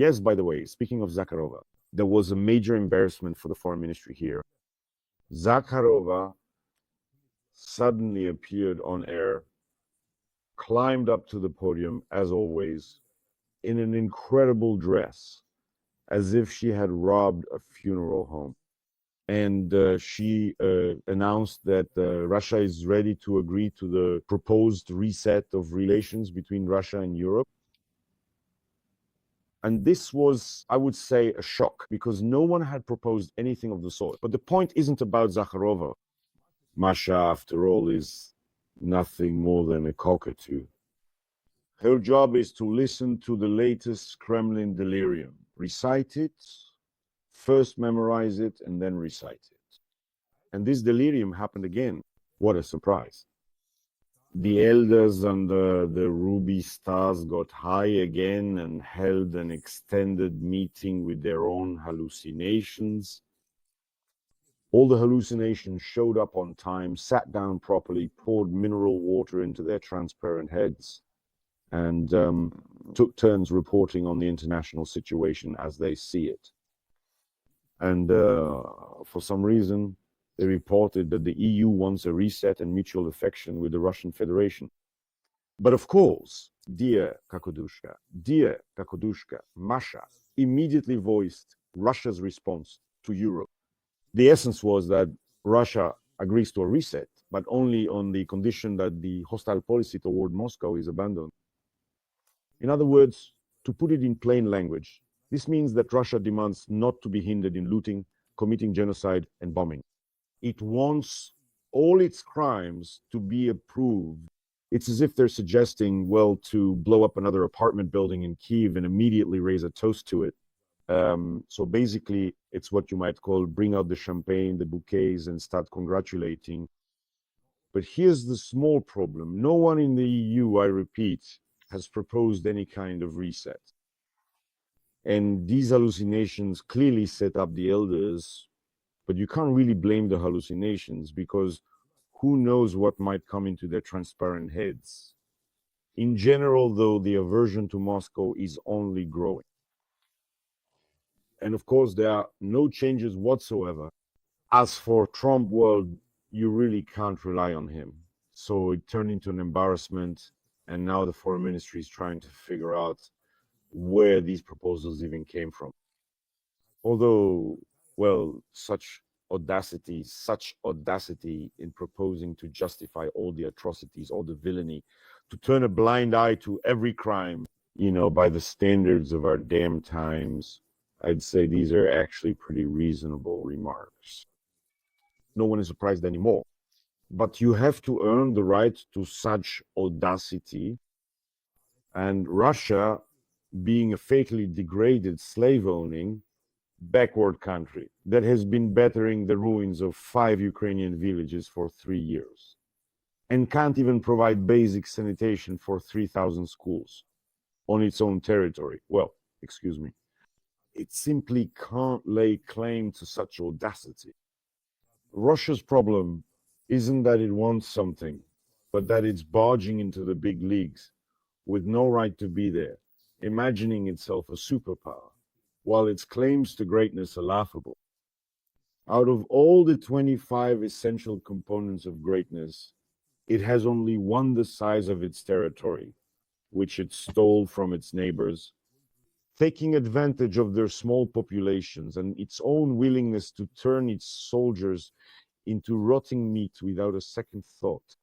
Yes, by the way, speaking of Zakharova, there was a major embarrassment for the foreign ministry here. Zakharova suddenly appeared on air, climbed up to the podium, as always, in an incredible dress, as if she had robbed a funeral home. And she announced that Russia is ready to agree to the proposed reset of relations between Russia and Europe. And this was, I would say, a shock, because no one had proposed anything of the sort. But the point isn't about Zakharova. Masha, after all, is nothing more than a cockatoo. Her job is to listen to the latest Kremlin delirium, recite it, first memorize it, and then recite it. And this delirium happened again. What a surprise. The elders under the ruby stars got high again and held an extended meeting with their own hallucinations. All the hallucinations showed up on time, sat down properly, poured mineral water into their transparent heads, and took turns reporting on the international situation as they see it. And for some reason, they reported that the EU wants a reset and mutual affection with the Russian Federation. But of course, dear Kakodushka, Masha immediately voiced Russia's response to Europe. The essence was that Russia agrees to a reset, but only on the condition that the hostile policy toward Moscow is abandoned. In other words, to put it in plain language, this means that Russia demands not to be hindered in looting, committing genocide, and bombing. It wants all its crimes to be approved. It's as if they're suggesting, well, to blow up another apartment building in Kyiv and immediately raise a toast to it. So basically, it's what you might call bring out the champagne, the bouquets, and start congratulating. But here's the small problem. No one in the EU, I repeat, has proposed any kind of reset. And these hallucinations clearly set up the elders, but you can't really blame the hallucinations, because who knows what might come into their transparent heads. In general, though, the aversion to Moscow is only growing. And of course, there are no changes whatsoever. As for Trump, well, you really can't rely on him. So it turned into an embarrassment, and now the foreign ministry is trying to figure out where these proposals even came from. Although, well, such audacity in proposing to justify all the atrocities, all the villainy, to turn a blind eye to every crime, by the standards of our damn times, I'd say these are actually pretty reasonable remarks. No one is surprised anymore. But you have to earn the right to such audacity. And Russia, being a fatally degraded, slave-owning, backward country that has been bettering the ruins of 5 Ukrainian villages for 3 years and can't even provide basic sanitation for 3,000 schools on its own territory. Well, excuse me. It simply can't lay claim to such audacity. Russia's problem isn't that it wants something, but that it's barging into the big leagues with no right to be there, imagining itself a superpower, while its claims to greatness are laughable. Out of all the 25 essential components of greatness, it has only one the size of its territory, which it stole from its neighbors, taking advantage of their small populations and its own willingness to turn its soldiers into rotting meat without a second thought.